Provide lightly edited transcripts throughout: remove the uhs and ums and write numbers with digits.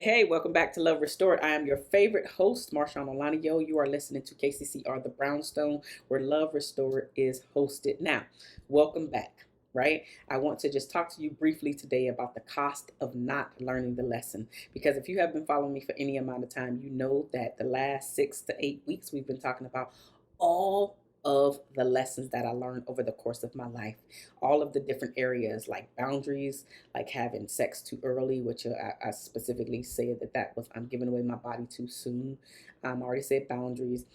Hey, welcome back to Love Restored. I am your favorite host, Marshawn Olaniyo. You are listening to KCCR The Brownstone, where Love Restored is hosted. Now, welcome back, right? I want to just talk to you briefly today about the cost of not learning the lesson. Because if you have been following me for any amount of time, you know that the last 6 to 8 weeks we've been talking about all of the lessons that I learned over the course of my life, all of the different areas like boundaries, like having sex too early, which I specifically said that was I'm giving away my body too soon. I already said boundaries,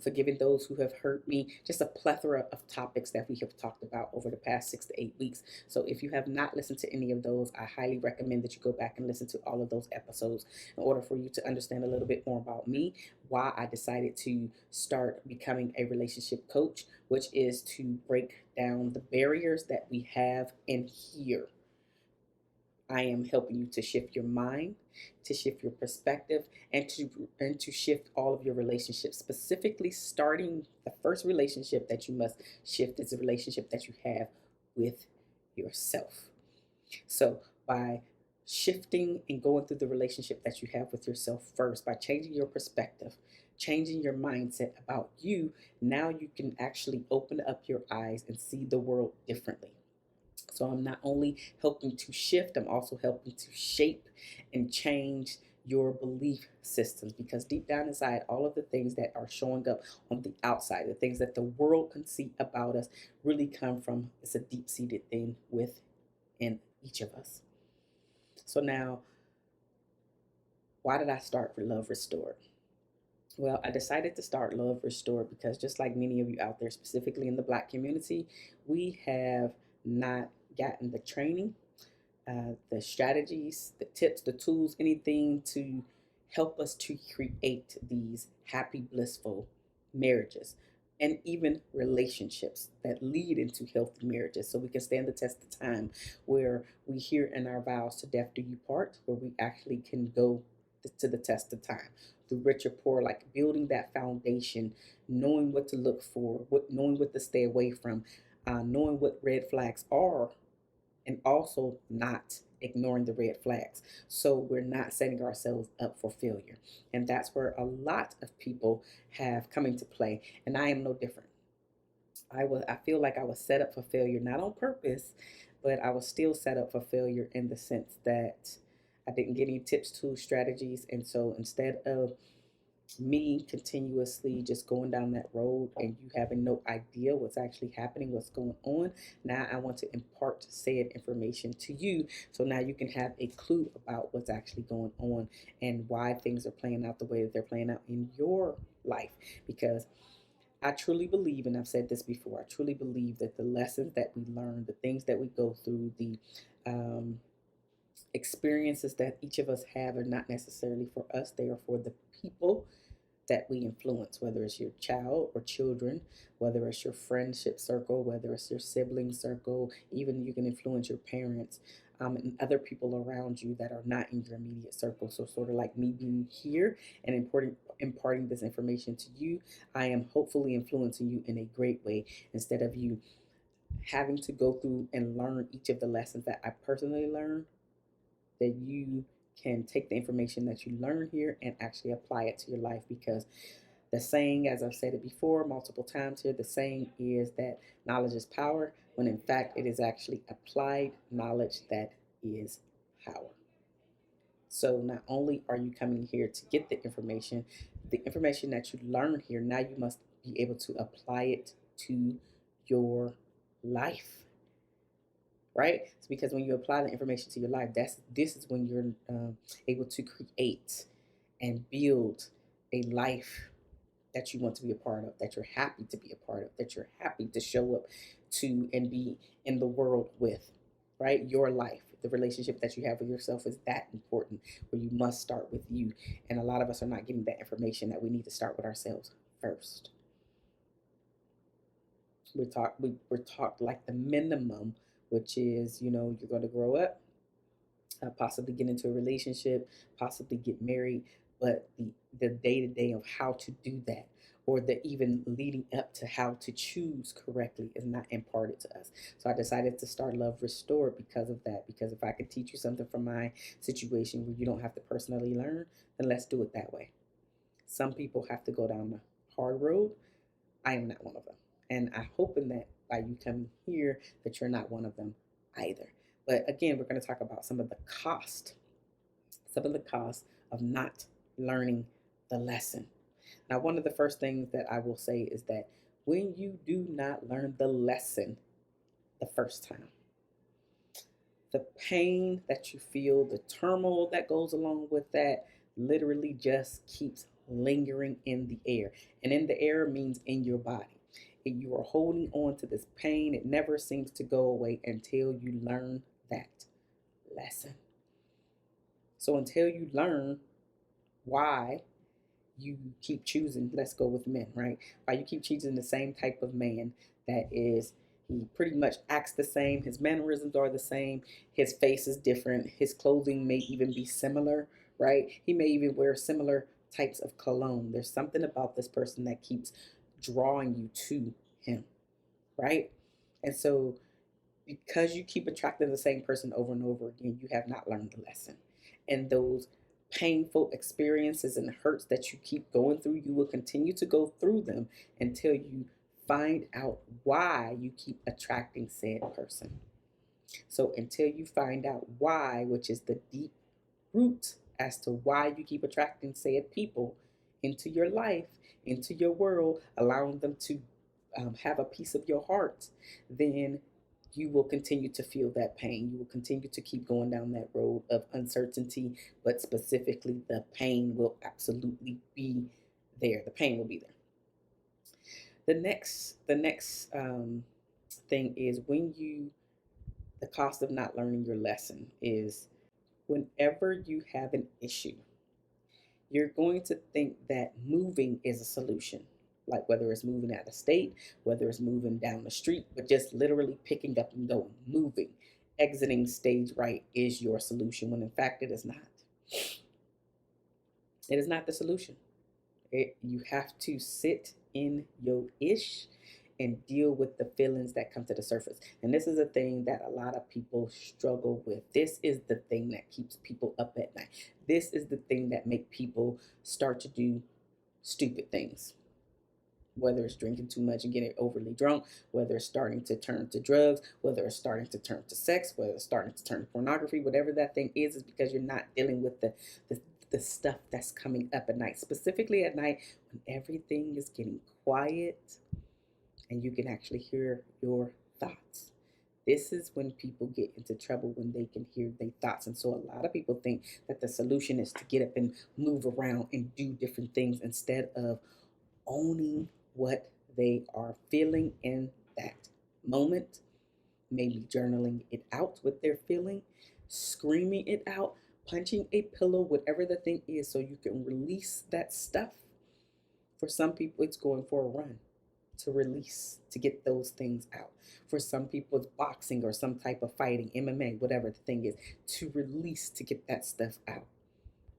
forgiving those who have hurt me, just a plethora of topics that we have talked about over the past 6 to 8 weeks. So if you have not listened to any of those, I highly recommend that you go back and listen to all of those episodes in order for you to understand a little bit more about me, why I decided to start becoming a relationship coach, which is to break down the barriers that we have in here. I am helping you to shift your mind, to shift your perspective, and to shift all of your relationships. Specifically, starting the first relationship that you must shift is a relationship that you have with yourself. So by shifting and going through the relationship that you have with yourself first, by changing your perspective, changing your mindset about you, now you can actually open up your eyes and see the world differently. So I'm not only helping to shift, I'm also helping to shape and change your belief systems, because deep down inside, all of the things that are showing up on the outside, the things that the world can see about us, really come from it's a deep seated thing within each of us. So now, why did I start for Love Restored? Well, I decided to start Love Restored because just like many of you out there, specifically in the Black community, we have not gotten the training, the strategies, the tips, the tools, anything to help us to create these happy, blissful marriages and even relationships that lead into healthy marriages, so we can stand the test of time, where we hear in our vows to death do you part, where we actually can go to the test of time, the rich or poor, like building that foundation, knowing what to look for, knowing what to stay away from, knowing what red flags are, and also not ignoring the red flags. So we're not setting ourselves up for failure. And that's where a lot of people have come into play. And I am no different. I feel like I was set up for failure, not on purpose, but I was still set up for failure in the sense that I didn't get any tips, tools, strategies. And so instead of me continuously just going down that road and you having no idea what's actually happening, what's going on, now I want to impart said information to you, so now you can have a clue about what's actually going on and why things are playing out the way that they're playing out in your life. Because I truly believe, and I've said this before, I truly believe that the lessons that we learn, the things that we go through, the um, experiences that each of us have are not necessarily for us, they are for the people that we influence, whether it's your child or children, whether it's your friendship circle, whether it's your sibling circle, even you can influence your parents, and other people around you that are not in your immediate circle. So, sort of like me being here and imparting this information to you, I am hopefully influencing you in a great way, instead of you having to go through and learn each of the lessons that I personally learned, that you can take the information that you learn here and actually apply it to your life. Because the saying, as I've said it before multiple times here, the saying is that knowledge is power, when in fact it is actually applied knowledge that is power. So not only are you coming here to get the information that you learn here, now you must be able to apply it to your life, right? It's because when you apply the information to your life, this is when you're able to create and build a life that you want to be a part of, that you're happy to be a part of, that you're happy to show up to and be in the world with, right? Your life, the relationship that you have with yourself is that important, where you must start with you. And a lot of us are not getting that information, that we need to start with ourselves first. We're taught like the minimum, which is, you're going to grow up, possibly get into a relationship, possibly get married, but the day to day of how to do that, or the even leading up to how to choose correctly is not imparted to us. So I decided to start Love Restored because of that. Because if I could teach you something from my situation where you don't have to personally learn, then let's do it that way. Some people have to go down the hard road. I am not one of them. And I hope in that by you coming here that you're not one of them either. But again, we're going to talk about some of the cost of not learning the lesson. Now, one of the first things that I will say is that when you do not learn the lesson the first time, the pain that you feel, the turmoil that goes along with that, literally just keeps lingering in the air. And in the air means in your body. And you are holding on to this pain. It never seems to go away until you learn that lesson. So until you learn why you keep choosing, let's go with men, right? Why you keep choosing the same type of man that is, he pretty much acts the same, his mannerisms are the same, his face is different, his clothing may even be similar, right? He may even wear similar types of cologne. There's something about this person that keeps drawing you to him, right? And so because you keep attracting the same person over and over again, you have not learned the lesson. And those painful experiences and hurts that you keep going through, you will continue to go through them until you find out why you keep attracting said person. So until you find out why, which is the deep root as to why you keep attracting said people into your life, into your world, allowing them to have a piece of your heart, then you will continue to feel that pain. You will continue to keep going down that road of uncertainty, but specifically, the pain will absolutely be there. The pain will be there. The next thing is the cost of not learning your lesson is whenever you have an issue, you're going to think that moving is a solution. Like whether it's moving out of state, whether it's moving down the street, but just literally picking up and going, moving, exiting stage right is your solution, when in fact it is not. It is not the solution. You have to sit in your ish and deal with the feelings that come to the surface. And this is a thing that a lot of people struggle with. This is the thing that keeps people up at night. This is the thing that make people start to do stupid things. Whether it's drinking too much and getting overly drunk, whether it's starting to turn to drugs, whether it's starting to turn to sex, whether it's starting to turn to pornography, whatever that thing is because you're not dealing with the stuff that's coming up at night, specifically at night when everything is getting quiet and you can actually hear your thoughts. This is when people get into trouble, when they can hear their thoughts. And so a lot of people think that the solution is to get up and move around and do different things instead of owning what they are feeling in that moment, maybe journaling it out what they're feeling, screaming it out, punching a pillow, whatever the thing is, so you can release that stuff. For some people, it's going for a run to release, to get those things out. For some people, it's boxing or some type of fighting, MMA, whatever the thing is, to release, to get that stuff out.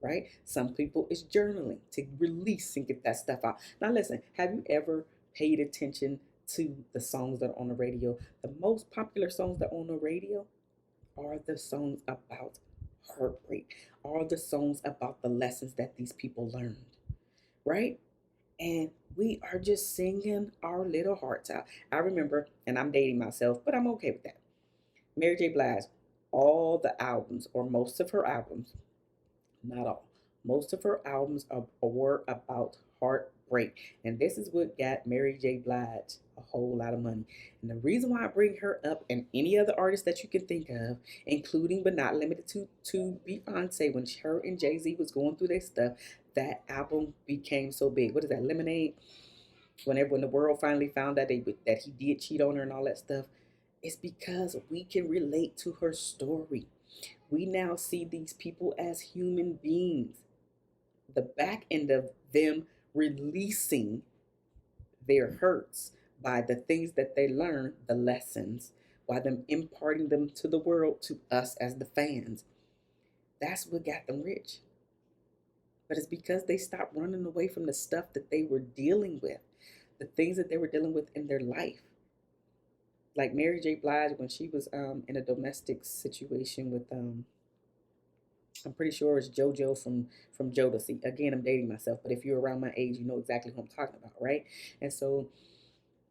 Right? Some people it's journaling to release and get that stuff out. Now, listen, have you ever paid attention to the songs that are on the radio? The most popular songs that are on the radio are the songs about heartbreak, are the songs about the lessons that these people learned, right? And we are just singing our little hearts out. I remember, and I'm dating myself, but I'm okay with that. Mary J. Blige, all the albums, or most of her albums, not all, most of her albums were about heartbreak. And this is what got Mary J. Blige a whole lot of money. And the reason why I bring her up and any other artist that you can think of, including but not limited to Beyonce, when her and Jay-Z was going through their stuff, that album became so big. What is that, Lemonade? When the world finally found that that he did cheat on her and all that stuff, it's because we can relate to her story. We now see these people as human beings. The back end of them releasing their hurts by the things that they learn, the lessons, by them imparting them to the world, to us as the fans. That's what got them rich. But it's because they stopped running away from the stuff that they were dealing with, the things that they were dealing with in their life. Like Mary J. Blige, when she was in a domestic situation with I'm pretty sure it's JoJo from Jodeci. Again, I'm dating myself, but if you're around my age, you know exactly who I'm talking about, right? And so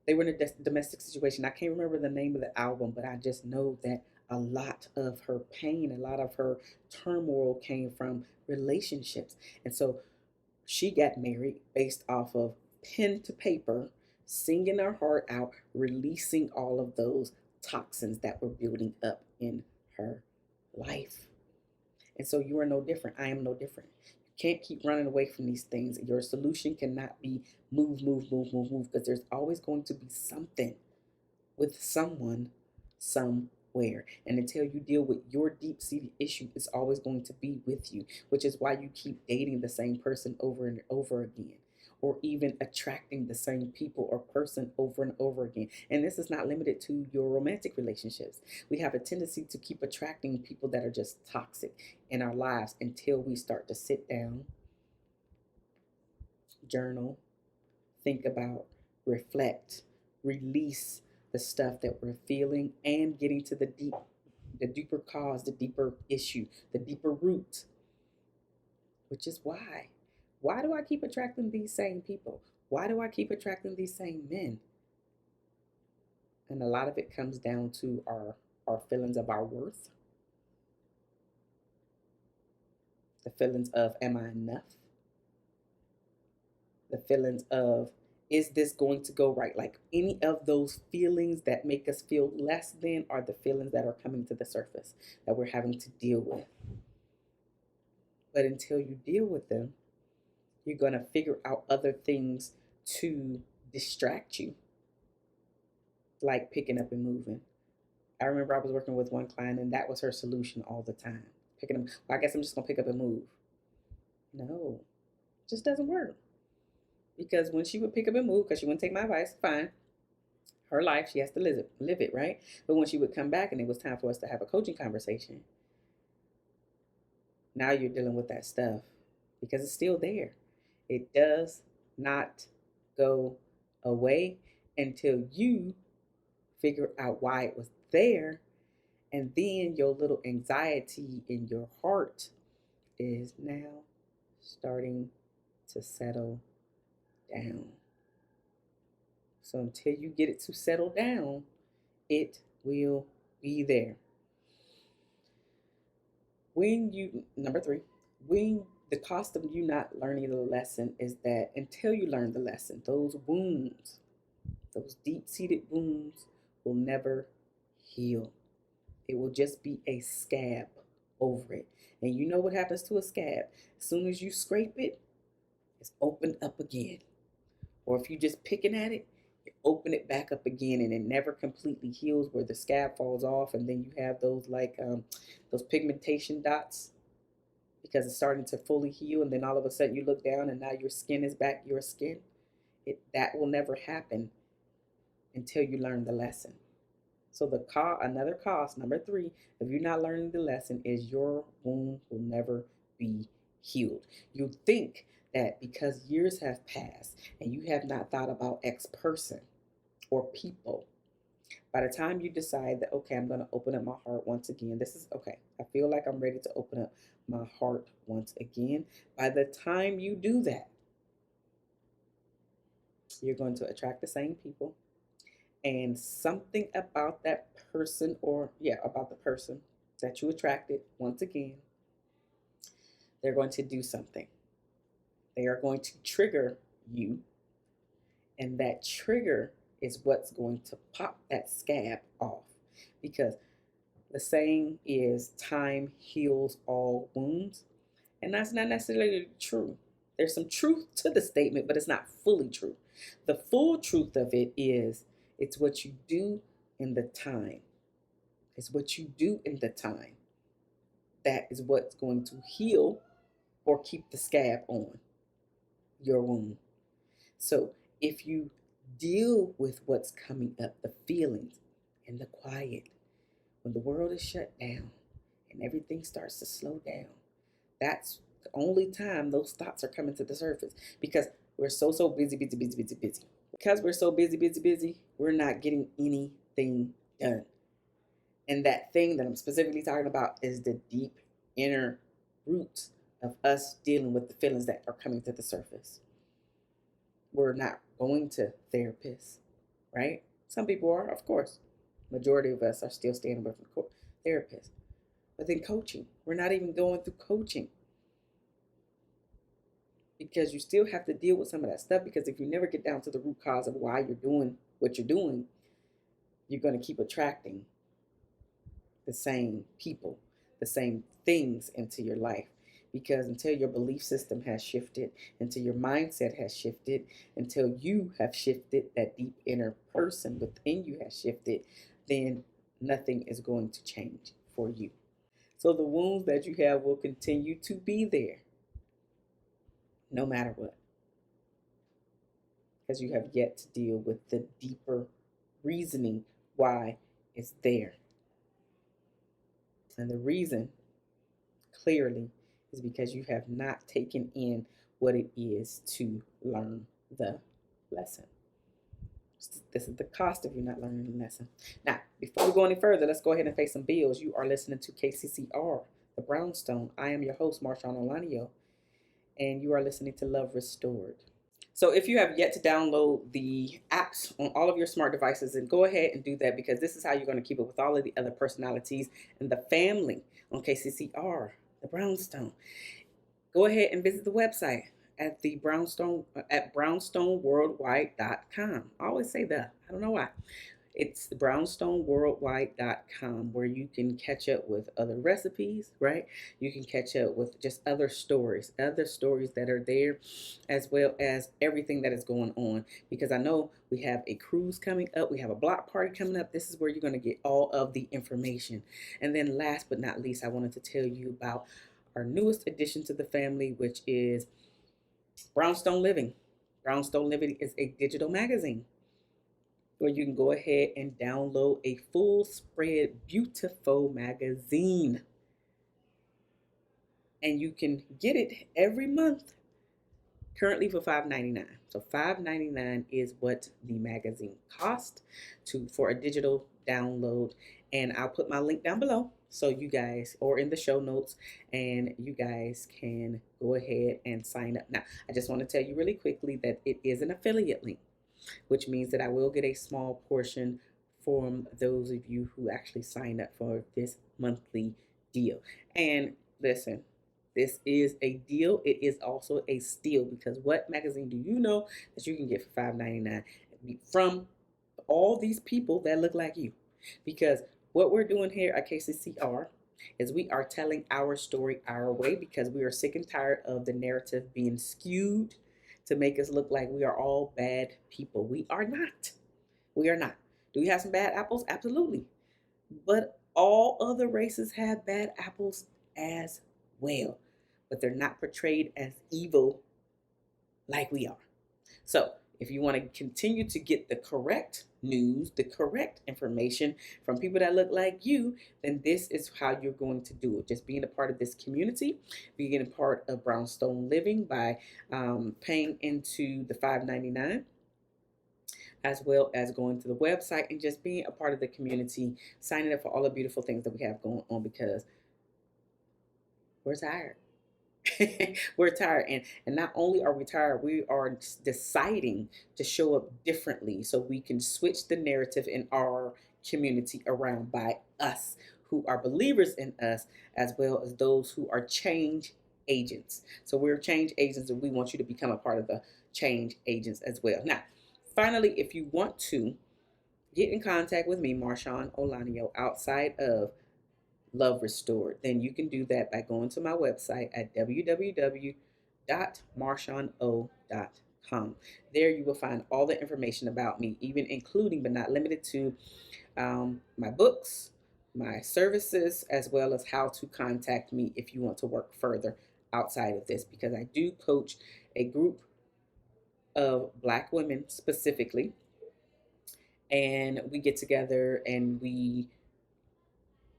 they were in a domestic situation. I can't remember the name of the album, but I just know that a lot of her pain, a lot of her turmoil came from relationships. And so she got married based off of pen to paper, singing her heart out, releasing all of those toxins that were building up in her life. And so you are no different. I am no different. You can't keep running away from these things. Your solution cannot be move, move, move, move, move, because there's always going to be something with someone somewhere. And until you deal with your deep seated issue, it's always going to be with you, which is why you keep dating the same person over and over again, or even attracting the same people or person over and over again. And this is not limited to your romantic relationships. We have a tendency to keep attracting people that are just toxic in our lives until we start to sit down, journal, think about, reflect, release the stuff that we're feeling, and getting to the deeper cause, the deeper issue, the deeper root, which is why. Why do I keep attracting these same people? Why do I keep attracting these same men? And a lot of it comes down to our feelings of our worth, the feelings of am I enough, the feelings of is this going to go right? Like any of those feelings that make us feel less than are the feelings that are coming to the surface that we're having to deal with. But until you deal with them, you're going to figure out other things to distract you, like picking up and moving. I remember I was working with one client and that was her solution all the time. Picking up, well, I guess I'm just going to pick up and move. No, it just doesn't work. Because when she would pick up and move, because she wouldn't take my advice, fine, her life, she has to live it, right? But when she would come back and it was time for us to have a coaching conversation, now you're dealing with that stuff because it's still there. It does not go away until you figure out why it was there. And then your little anxiety in your heart is now starting to settle down. So until you get it to settle down, it will be there. When you, number three, when the cost of you not learning the lesson is that until you learn the lesson, those wounds, those deep seated wounds will never heal. It will just be a scab over it. And you know what happens to a scab? As soon as you scrape it, it's opened up again. Or if you're just picking at it, you open it back up again and it never completely heals where the scab falls off and then you have those those pigmentation dots because it's starting to fully heal and then all of a sudden you look down and now your skin is back your skin. That will never happen until you learn the lesson. So another cost, number three, of you not learning the lesson is your wound will never be healed. You think that because years have passed and you have not thought about X person or people, by the time you decide that, okay, I'm going to open up my heart once again, this is okay, I feel like I'm ready to open up my heart once again. By the time you do that, you're going to attract the same people and something about that person or yeah about the person that you attracted once again, they're going to do something. They are going to trigger you, and that trigger is what's going to pop that scab off, because the saying is time heals all wounds, and that's not necessarily true. There's some truth to the statement, but it's not fully true. The full truth of it is it's what you do in the time. It's what you do in the time. That is what's going to heal or keep the scab on your wound. So if you deal with what's coming up, the feelings and the quiet, when the world is shut down and everything starts to slow down, that's the only time those thoughts are coming to the surface, because we're so busy, busy, busy, busy, busy. Because we're so busy, busy, busy, we're not getting anything done. And that thing that I'm specifically talking about is the deep inner roots of us dealing with the feelings that are coming to the surface. We're not going to therapists, right? Some people are, of course. Majority of us are still staying away from therapists. But then coaching, we're not even going through coaching, because you still have to deal with some of that stuff. Because if you never get down to the root cause of why you're doing what you're doing, you're going to keep attracting the same people, the same things into your life. Because until your belief system has shifted, until your mindset has shifted, until you have shifted, that deep inner person within you has shifted, then nothing is going to change for you. So the wounds that you have will continue to be there no matter what, because you have yet to deal with the deeper reasoning why it's there. And the reason clearly is because you have not taken in what it is to learn the lesson. This is the cost of you not learning the lesson. Now, before we go any further, let's go ahead and pay some bills. You are listening to KCCR, The Brownstone. I am your host, Marshawn Olanio, and you are listening to Love Restored. So if you have yet to download the apps on all of your smart devices, then go ahead and do that, because this is how you're going to keep up with all of the other personalities and the family on KCCR, The Brownstone. Go ahead and visit the website at the brownstone at brownstoneworldwide.com. I always say that. I don't know why. It's brownstoneworldwide.com, where you can catch up with other recipes, right? You can catch up with just other stories that are there, as well as everything that is going on. Because I know we have a cruise coming up, we have a block party coming up. This is where you're going to get all of the information. And then last but not least, I wanted to tell you about our newest addition to the family, which is Brownstone Living. Brownstone Living is a digital magazine where you can go ahead and download a full spread, beautiful magazine. And you can get it every month, currently for $5.99. So $5.99 is what the magazine cost for a digital download. And I'll put my link down below, so you guys, or in the show notes, and you guys can go ahead and sign up. Now, I just want to tell you really quickly that it is an affiliate link, which means that I will get a small portion from those of you who actually sign up for this monthly deal. And listen, this is a deal. It is also a steal, because what magazine do you know that you can get for $5.99 from all these people that look like you? Because what we're doing here at KCCR is we are telling our story our way, because we are sick and tired of the narrative being skewed to make us look like we are all bad people. We are not. We are not. Do we have some bad apples? Absolutely. But all other races have bad apples as well. But they're not portrayed as evil like we are. So if you want to continue to get the correct news, the correct information from people that look like you, then this is how you're going to do it. Just being a part of this community, being a part of Brownstone Living by paying into the $5.99, as well as going to the website and just being a part of the community, signing up for all the beautiful things that we have going on, because we're tired. We're tired, and not only are we tired, we are deciding to show up differently, so we can switch the narrative in our community around by us who are believers in us, as well as those who are change agents. So we're change agents, and we want you to become a part of the change agents as well. Now, finally, if you want to get in contact with me, Marshawn Olanio, outside of Love Restored, then you can do that by going to my website at www.marshawno.com. There you will find all the information about me, even including but not limited to my books, my services, as well as how to contact me if you want to work further outside of this, because I do coach a group of Black women specifically, and we get together and we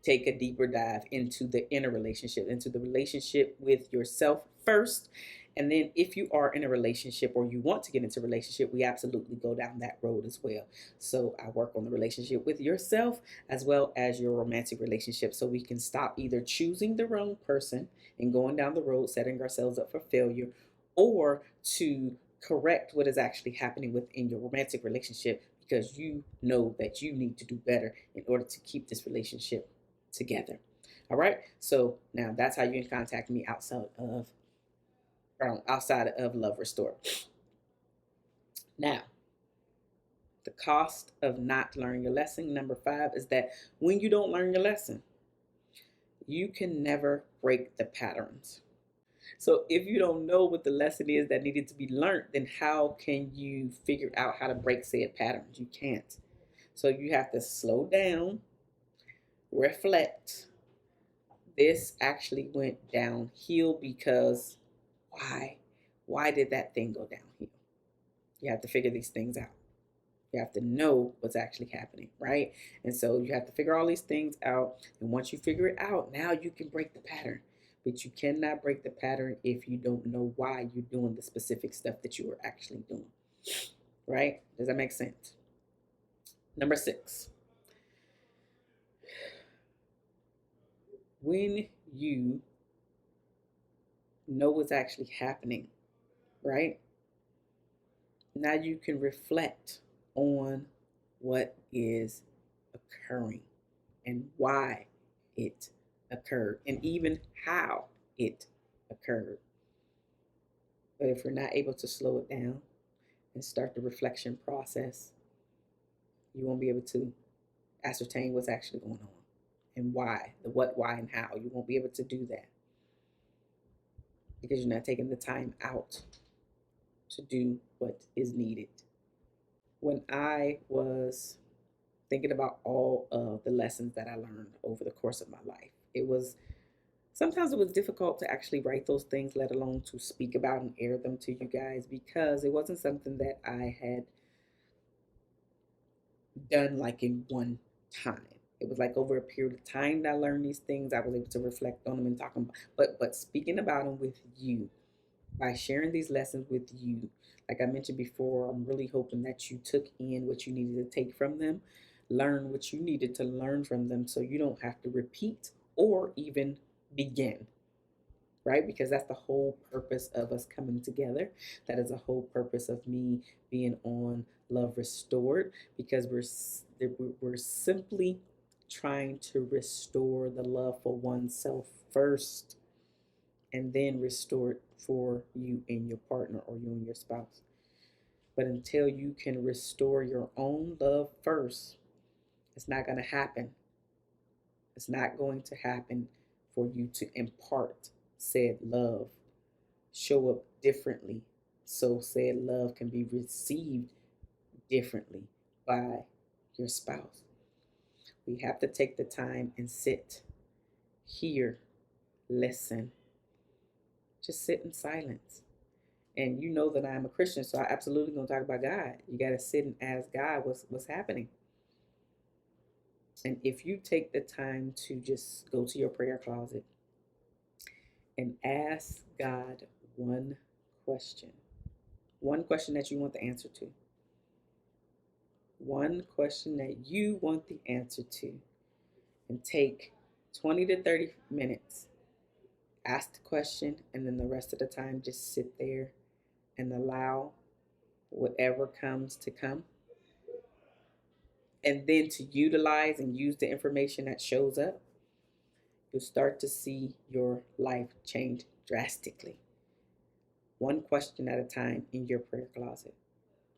take a deeper dive into the inner relationship, into the relationship with yourself first. And then if you are in a relationship or you want to get into a relationship, we absolutely go down that road as well. So I work on the relationship with yourself as well as your romantic relationship, so we can stop either choosing the wrong person and going down the road setting ourselves up for failure, or to correct what is actually happening within your romantic relationship, because you know that you need to do better in order to keep this relationship together. All right. So now that's how you can contact me outside of Love Restore. Now, the cost of not learning your lesson. Number 5 is that when you don't learn your lesson, you can never break the patterns. So if you don't know what the lesson is that needed to be learned, then how can you figure out how to break said patterns? You can't. So you have to slow down, reflect. This actually went downhill because why? Why did that thing go downhill? You have to figure these things out. You have to know what's actually happening, right? And so you have to figure all these things out. And once you figure it out, now you can break the pattern. But you cannot break the pattern if you don't know why you're doing the specific stuff that you are actually doing, right? Does that make sense? Number 6, when you know what's actually happening, right? Now you can reflect on what is occurring and why it occurred and even how it occurred. But if we're not able to slow it down and start the reflection process, you won't be able to ascertain what's actually going on and why, the what, why, and how. You won't be able to do that because you're not taking the time out to do what is needed. When I was thinking about all of the lessons that I learned over the course of my life, sometimes it was difficult to actually write those things, let alone to speak about and air them to you guys, because it wasn't something that I had done like in one time. It was like over a period of time that I learned these things. I was able to reflect on them and talk about, but speaking about them with you, by sharing these lessons with you, like I mentioned before, I'm really hoping that you took in what you needed to take from them, learn what you needed to learn from them, so you don't have to repeat or even begin, right? Because that's the whole purpose of us coming together. That is the whole purpose of me being on Love Restored, because we're simply trying to restore the love for oneself first, and then restore it for you and your partner or you and your spouse. But until you can restore your own love first, it's not going to happen. It's not going to happen for you to impart said love, show up differently, so said love can be received differently by your spouse. We have to take the time and sit, hear, listen, just sit in silence. And you know that I'm a Christian, so I absolutely gonna talk about God. You gotta sit and ask God what's happening. And if you take the time to just go to your prayer closet and ask God one question, one question that you want the answer to, one question that you want the answer to, and take 20 to 30 minutes, ask the question, and then the rest of the time just sit there and allow whatever comes to come, and then to utilize and use the information that shows up, you'll start to see your life change drastically. One question at a time in your prayer closet.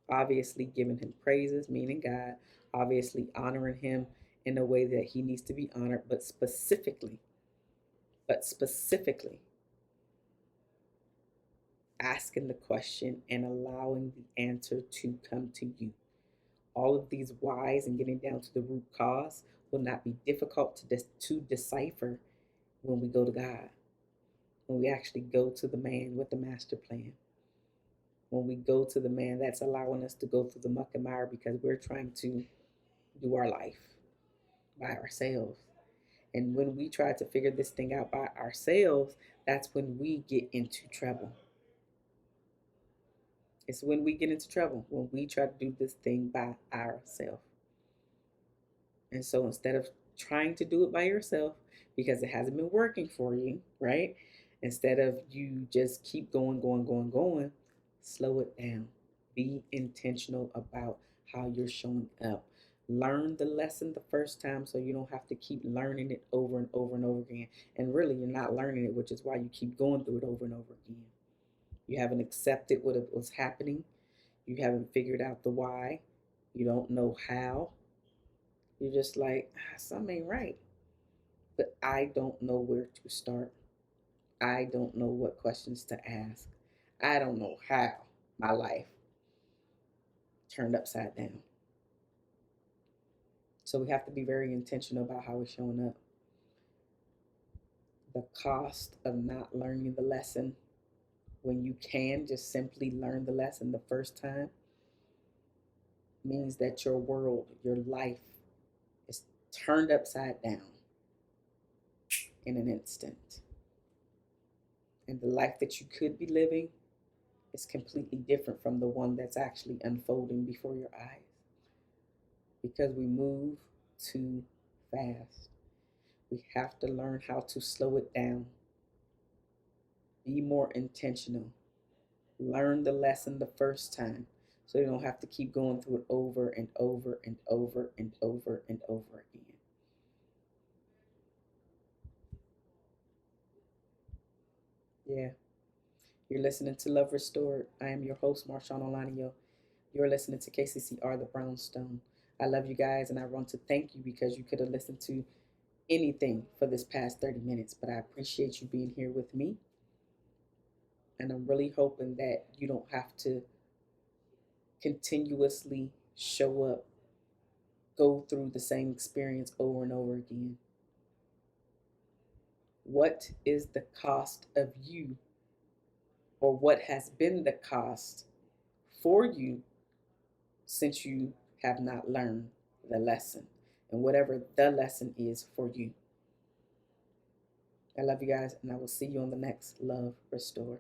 Obviously, giving him praises, meaning God, obviously honoring him in a way that he needs to be honored, but specifically asking the question and allowing the answer to come to you. All of these whys and getting down to the root cause will not be difficult to decipher when we go to God, when we actually go to the man with the master plan, when we go to the man that's allowing us to go through the muck and mire because we're trying to do our life by ourselves. And when we try to figure this thing out by ourselves, that's when we get into trouble. It's when we get into trouble, when we try to do this thing by ourselves. And so instead of trying to do it by yourself because it hasn't been working for you, right? Instead of you just keep going, going, going, going, slow it down. Be intentional about how you're showing up. Learn the lesson the first time so you don't have to keep learning it over and over and over again. And really, you're not learning it, which is why you keep going through it over and over again. You haven't accepted what was happening. You haven't figured out the why. You don't know how. You're just like, something ain't right. But I don't know where to start. I don't know what questions to ask. I don't know how my life turned upside down. So we have to be very intentional about how we're showing up. The cost of not learning the lesson when you can just simply learn the lesson the first time means that your world, your life is turned upside down in an instant. And the life that you could be living is completely different from the one that's actually unfolding before your eyes because we move too fast. We have to learn how to slow it down, be more intentional, learn the lesson the first time so you don't have to keep going through it over and over and over and over and over again. Yeah, you're listening to Love Restored. I am your host, Marshawn Olanio. You're listening to KCCR The Brownstone. I love you guys, and I want to thank you because you could have listened to anything for this past 30 minutes, but I appreciate you being here with me. And I'm really hoping that you don't have to continuously show up, go through the same experience over and over again. What is the cost of you, or what has been the cost for you since you have not learned the lesson? And whatever the lesson is for you. I love you guys, and I will see you on the next Love Restore.